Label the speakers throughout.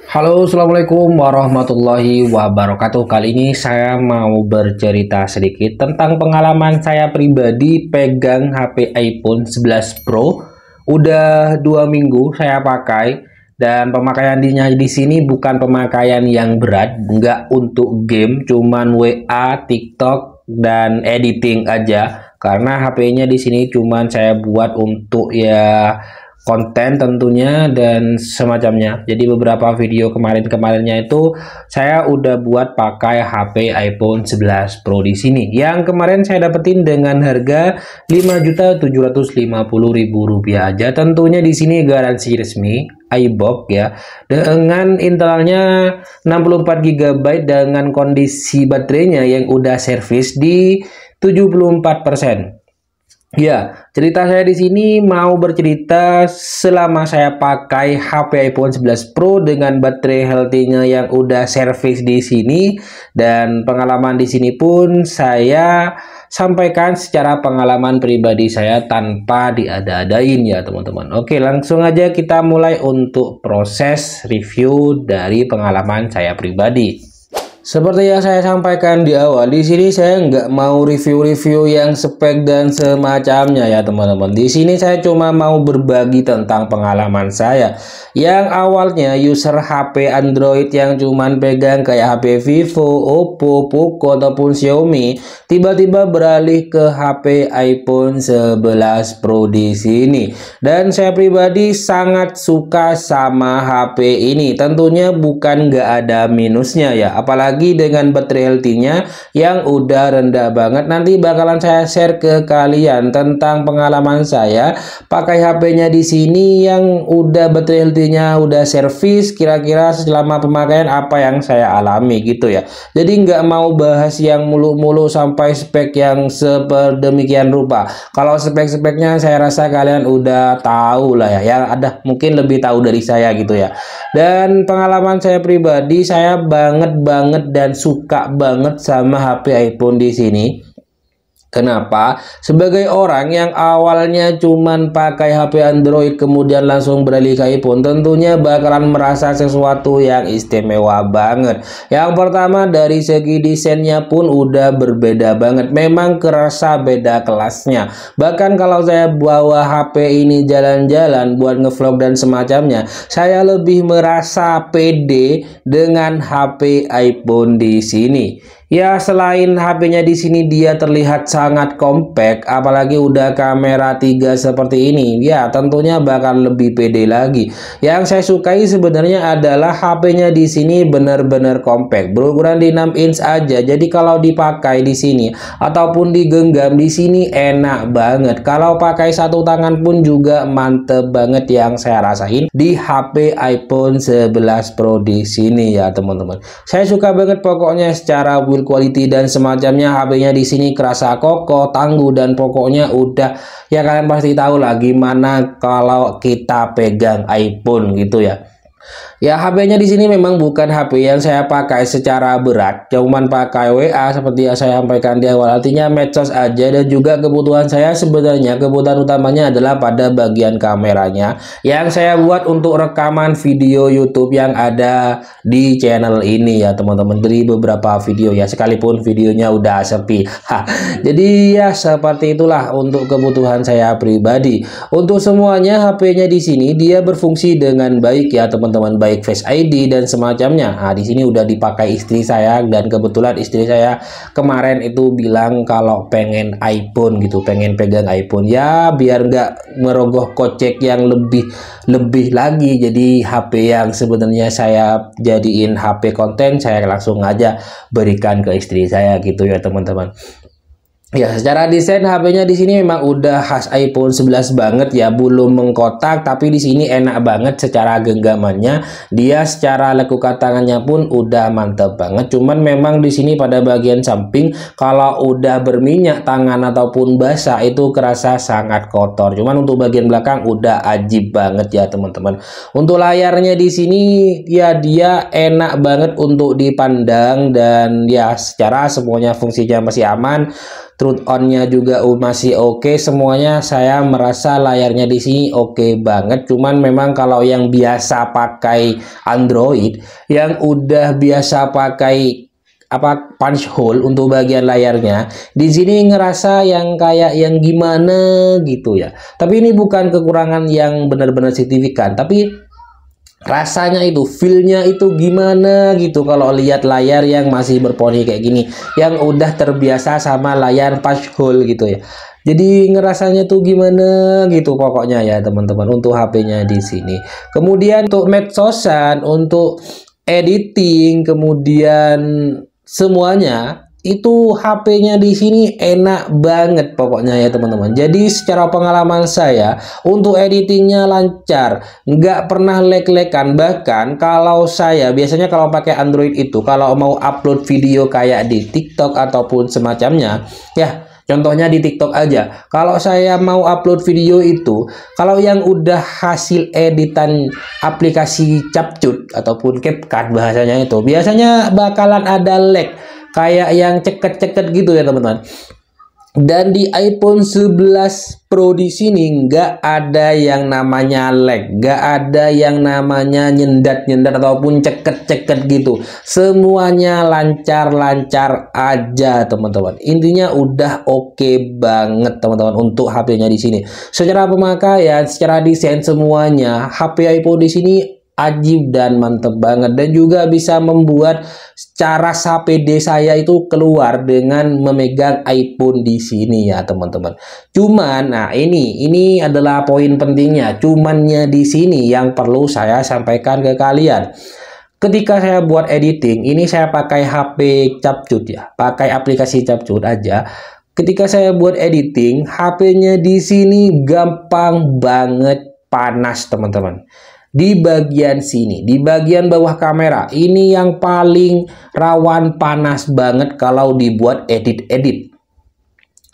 Speaker 1: Halo, assalamualaikum warahmatullahi wabarakatuh. Kali ini saya mau bercerita sedikit tentang pengalaman saya pribadi pegang HP iPhone 11 Pro. Udah 2 minggu saya pakai dan pemakaiannya di sini bukan pemakaian yang berat, nggak untuk game, cuman WA, TikTok dan editing aja. Karena HP-nya di sini cuman saya buat untuk ya konten tentunya dan semacamnya. Jadi beberapa video kemarinnya itu saya udah buat pakai HP iPhone 11 Pro di sini. Yang kemarin saya dapetin dengan harga Rp5.750.000 aja. Tentunya di sini garansi resmi iBox ya. Dengan internalnya 64 GB dengan kondisi baterainya yang udah servis di 74%. Ya, cerita saya di sini mau bercerita selama saya pakai HP iPhone 11 Pro dengan baterai healthy-nya yang udah servis di sini, dan pengalaman di sini pun saya sampaikan secara pengalaman pribadi saya tanpa diada-adain ya teman-teman. Oke, langsung aja kita mulai untuk proses review dari pengalaman saya pribadi. Seperti yang saya sampaikan di awal, di sini saya nggak mau review-review yang spek dan semacamnya ya teman-teman. Di sini saya cuma mau berbagi tentang pengalaman saya yang awalnya user HP Android yang cuman pegang kayak HP Vivo, Oppo, Poco ataupun Xiaomi, tiba-tiba beralih ke HP iPhone 11 Pro di sini. Dan saya pribadi sangat suka sama HP ini. Tentunya bukan nggak ada minusnya ya, apalagi dengan baterai healthy-nya yang udah rendah banget. Nanti bakalan saya share ke kalian tentang pengalaman saya pakai HP-nya di sini yang udah baterai healthy-nya udah servis, kira-kira selama pemakaian apa yang saya alami gitu ya. Jadi nggak mau bahas yang mulu-mulu sampai spek yang sepedemikian rupa. Kalau spek-speknya saya rasa kalian udah tahu lah ya, yang ada mungkin lebih tahu dari saya gitu ya. Dan pengalaman saya pribadi, saya banget dan suka banget sama HP iPhone di sini. Kenapa? Sebagai orang yang awalnya cuman pakai HP Android kemudian langsung beralih ke iPhone, tentunya bakalan merasa sesuatu yang istimewa banget. Yang pertama, dari segi desainnya pun udah berbeda banget. Memang kerasa beda kelasnya. Bahkan kalau saya bawa HP ini jalan-jalan buat ngevlog dan semacamnya, saya lebih merasa pede dengan HP iPhone di sini. Ya, selain HP-nya di sini dia terlihat sangat compact, apalagi udah kamera 3 seperti ini, ya tentunya bakal lebih pede lagi. Yang saya sukai sebenarnya adalah HP-nya di sini benar-benar compact, berukuran di 6 inch aja. Jadi kalau dipakai di sini ataupun digenggam di sini enak banget. Kalau pakai satu tangan pun juga mantep banget yang saya rasain di HP iPhone 11 Pro di sini ya teman-teman. Saya suka banget pokoknya secara quality dan semacamnya. HP-nya di sini kerasa kokoh, tangguh, dan pokoknya udah ya kalian pasti tahu lah gimana kalau kita pegang iPhone gitu ya. Ya, HP-nya di sini memang bukan HP yang saya pakai secara berat, cuman pakai WA seperti yang saya sampaikan di awal, artinya medsos aja. Dan juga kebutuhan saya sebenarnya, kebutuhan utamanya adalah pada bagian kameranya yang saya buat untuk rekaman video YouTube yang ada di channel ini ya teman-teman. Dari beberapa video ya, sekalipun videonya udah sepi. Jadi ya seperti itulah untuk kebutuhan saya pribadi. Untuk semuanya HP-nya di sini dia berfungsi dengan baik ya teman-teman, baik Face ID dan semacamnya. Nah, di sini udah dipakai istri saya, dan kebetulan istri saya kemarin itu bilang kalau pengen iPhone gitu, pengen pegang iPhone ya biar nggak merogoh kocek yang lebih lagi. Jadi HP yang sebenarnya saya jadiin HP konten, saya langsung aja berikan ke istri saya gitu ya teman-teman. Ya, secara desain HP-nya di sini memang udah khas iPhone 11 banget ya, belum mengkotak, tapi di sini enak banget secara genggamannya. Dia secara lekukan tangannya pun udah mantap banget. Cuman memang di sini pada bagian samping kalau udah berminyak tangan ataupun basah itu kerasa sangat kotor. Cuman untuk bagian belakang udah ajib banget ya teman-teman. Untuk layarnya di sini ya dia enak banget untuk dipandang, dan ya secara semuanya fungsinya masih aman. Truth on-nya juga masih oke, semuanya saya merasa layarnya di sini oke banget. Cuman memang kalau yang biasa pakai Android, yang udah biasa pakai punch hole untuk bagian layarnya, di sini ngerasa yang kayak yang gimana gitu ya. Tapi ini bukan kekurangan yang benar-benar signifikan, tapi rasanya itu, feel-nya itu gimana gitu kalau lihat layar yang masih berponi kayak gini, yang udah terbiasa sama layar punch hole gitu ya. Jadi ngerasanya tuh gimana gitu pokoknya ya teman-teman untuk HP-nya di sini. Kemudian untuk medsosan, untuk editing, kemudian semuanya itu HP-nya di sini enak banget pokoknya ya teman-teman. Jadi secara pengalaman saya untuk editingnya lancar, nggak pernah lag-lagan. Bahkan kalau saya biasanya kalau pakai Android itu, kalau mau upload video kayak di TikTok ataupun semacamnya ya, contohnya di TikTok aja, kalau saya mau upload video itu, kalau yang udah hasil editan aplikasi CapCut ataupun CapCut bahasanya itu, biasanya bakalan ada lag, kayak yang ceket-ceket gitu ya teman-teman. Dan di iPhone 11 Pro di sini nggak ada yang namanya lag, nggak ada yang namanya nyendat-nyendat ataupun ceket-ceket gitu. Semuanya lancar-lancar aja teman-teman. Intinya udah oke banget teman-teman untuk HP-nya di sini. Secara pemakaian, secara desain semuanya, HP iPhone di sini ajib dan mantep banget, dan juga bisa membuat cara HPD saya itu keluar dengan memegang iPhone di sini ya teman-teman. Cuman nah ini adalah poin pentingnya, cumannya di sini yang perlu saya sampaikan ke kalian. Ketika saya buat editing, ini saya pakai HP CapCut ya, pakai aplikasi CapCut aja. Ketika saya buat editing, HP-nya di sini gampang banget panas teman-teman. Di bagian sini, di bagian bawah kamera, ini yang paling rawan panas banget kalau dibuat edit-edit.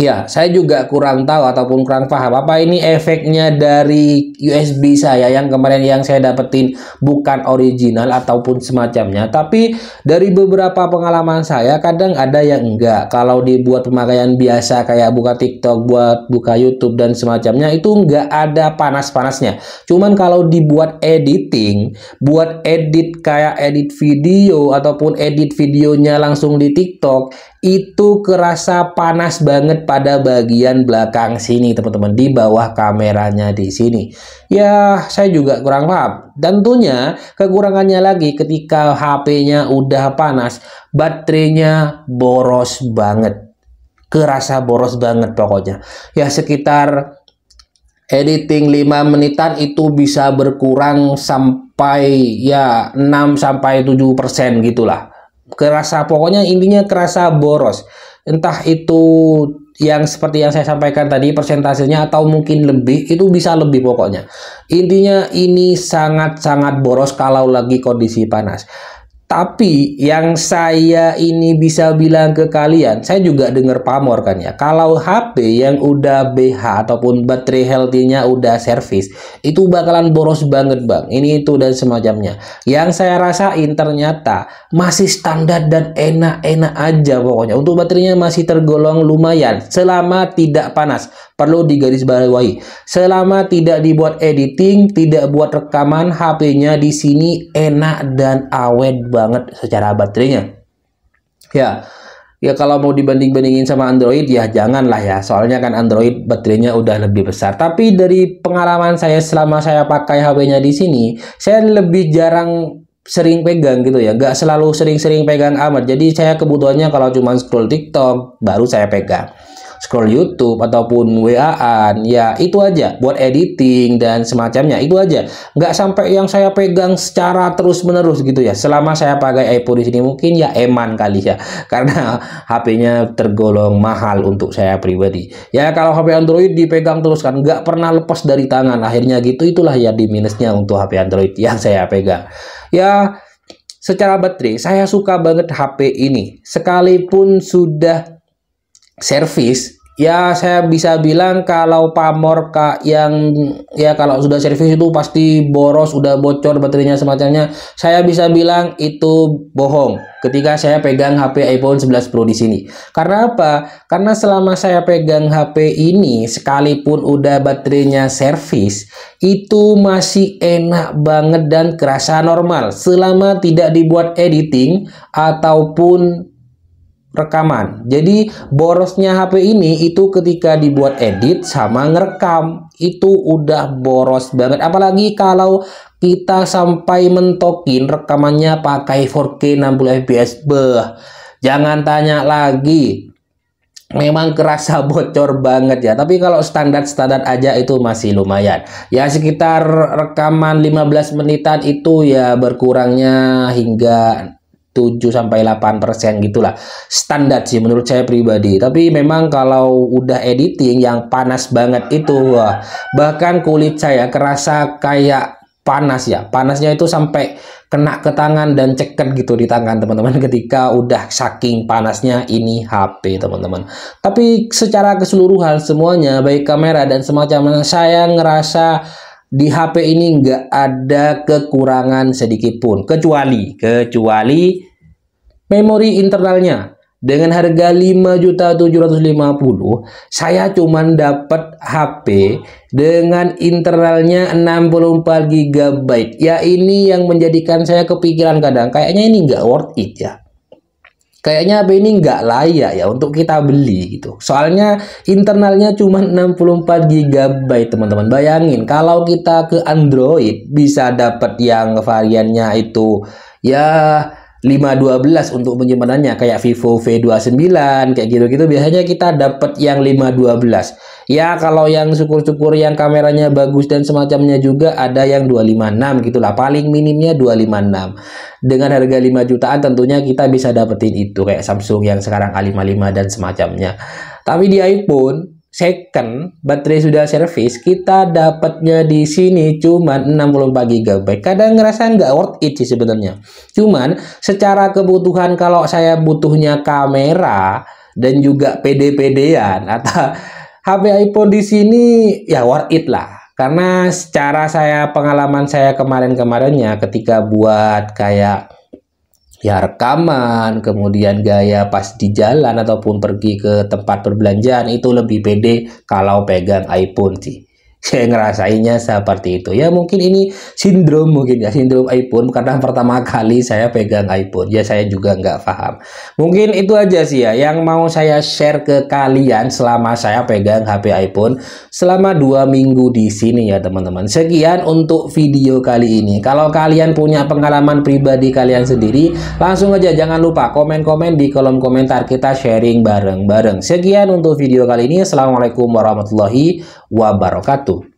Speaker 1: Ya, saya juga kurang tahu ataupun kurang paham apa ini efeknya dari USB saya yang kemarin yang saya dapetin bukan original ataupun semacamnya. Tapi dari beberapa pengalaman saya kadang ada yang enggak. Kalau dibuat pemakaian biasa kayak buka TikTok, buat buka YouTube dan semacamnya itu enggak ada panas-panasnya. Cuman kalau dibuat editing, buat edit kayak edit video ataupun edit videonya langsung di TikTok, itu kerasa panas banget pada bagian belakang sini teman-teman, di bawah kameranya di sini. Ya saya juga kurang paham. Tentunya kekurangannya lagi ketika HP-nya udah panas, baterainya boros banget, kerasa boros banget pokoknya. Ya sekitar editing 5 menitan itu bisa berkurang sampai ya 6-7% gitulah. Kerasa pokoknya intinya kerasa boros, entah itu yang seperti yang saya sampaikan tadi persentasenya atau mungkin lebih, itu bisa lebih pokoknya. Intinya ini sangat-sangat boros kalau lagi kondisi panas. Tapi yang saya ini bisa bilang ke kalian, saya juga dengar pamor kan ya, kalau HP yang udah BH ataupun baterai healthy-nya udah servis, itu bakalan boros banget bang, ini itu dan semacamnya. Yang saya rasain ternyata masih standar dan enak-enak aja pokoknya. Untuk baterainya masih tergolong lumayan selama tidak panas. Perlu digarisbawahi, selama tidak dibuat editing, tidak buat rekaman, HP-nya di sini enak dan awet banget secara baterainya. Ya kalau mau dibanding-bandingin sama Android ya janganlah ya, soalnya kan Android baterainya udah lebih besar. Tapi dari pengalaman saya selama saya pakai HP-nya di sini, saya lebih jarang sering pegang gitu ya, nggak selalu sering-sering pegang amat. Jadi saya kebutuhannya kalau cuma scroll TikTok baru saya pegang, scroll YouTube ataupun WA-an, ya itu aja buat editing dan semacamnya, itu aja. Nggak sampai yang saya pegang secara terus-menerus gitu ya. Selama saya pakai iPhone di sini mungkin ya eman kali ya, karena HP-nya tergolong mahal untuk saya pribadi. Ya kalau HP Android dipegang terus kan, nggak pernah lepas dari tangan. Akhirnya gitu, itulah ya di minusnya untuk HP Android yang saya pegang. Ya secara baterai saya suka banget HP ini, sekalipun sudah servis Ya, saya bisa bilang kalau pamor Kak yang ya kalau sudah servis itu pasti boros, udah bocor baterainya semacamnya. Saya bisa bilang itu bohong ketika saya pegang HP iPhone 11 Pro di sini. Karena apa? Karena selama saya pegang HP ini sekalipun udah baterainya servis, itu masih enak banget dan kerasa normal selama tidak dibuat editing ataupun rekaman. Jadi borosnya HP ini itu ketika dibuat edit sama ngerekam itu udah boros banget. Apalagi kalau kita sampai mentokin rekamannya pakai 4K 60 fps. Beh, jangan tanya lagi. Memang kerasa bocor banget ya. Tapi kalau standar-standar aja itu masih lumayan. Ya sekitar rekaman 15 menitan itu ya berkurangnya hingga 7-8% gitulah, standar sih menurut saya pribadi. Tapi memang kalau udah editing yang panas banget itu, wah, bahkan kulit saya kerasa kayak panas ya, panasnya itu sampai kena ke tangan dan ceket gitu di tangan teman-teman ketika udah saking panasnya ini HP teman-teman. Tapi secara keseluruhan semuanya baik kamera dan semacamnya, saya ngerasa di HP ini nggak ada kekurangan sedikit pun, kecuali memori internalnya. Dengan harga 5.750.000, saya cuman dapat HP dengan internalnya 64 GB. Ya ini yang menjadikan saya kepikiran kadang, kayaknya ini nggak worth it ya. Kayaknya HP ini nggak layak ya untuk kita beli gitu. Soalnya internalnya cuma 64 GB teman-teman. Bayangin kalau kita ke Android bisa dapat yang variannya itu ya 512 untuk penyimpanannya kayak Vivo V29 kayak gitu-gitu, biasanya kita dapat yang 512. Ya kalau yang syukur-syukur yang kameranya bagus dan semacamnya juga ada yang 256 gitulah, paling minimnya 256. Dengan harga 5 jutaan tentunya kita bisa dapetin itu kayak Samsung yang sekarang A55 dan semacamnya. Tapi di iPhone second baterai sudah servis, kita dapatnya di sini cuma 64 GB. Kadang ngerasa nggak worth it sih sebenarnya. Cuman secara kebutuhan kalau saya butuhnya kamera dan juga PD-PDan atau HP iPhone di sini ya worth it lah. Karena secara pengalaman saya kemarin-kemarinnya ketika buat kayak ya rekaman, kemudian gaya pas di jalan ataupun pergi ke tempat perbelanjaan itu lebih pede kalau pegang iPhone sih. Saya ngerasainnya seperti itu. Ya mungkin ini sindrom mungkin ya, sindrom iPhone karena pertama kali saya pegang iPhone. Ya saya juga nggak paham. Mungkin itu aja sih ya yang mau saya share ke kalian selama saya pegang HP iPhone selama 2 minggu di sini ya teman-teman. Sekian untuk video kali ini. Kalau kalian punya pengalaman pribadi kalian sendiri, langsung aja jangan lupa komen-komen di kolom komentar, kita sharing bareng-bareng. Sekian untuk video kali ini. Assalamualaikum warahmatullahi wabarakatuh.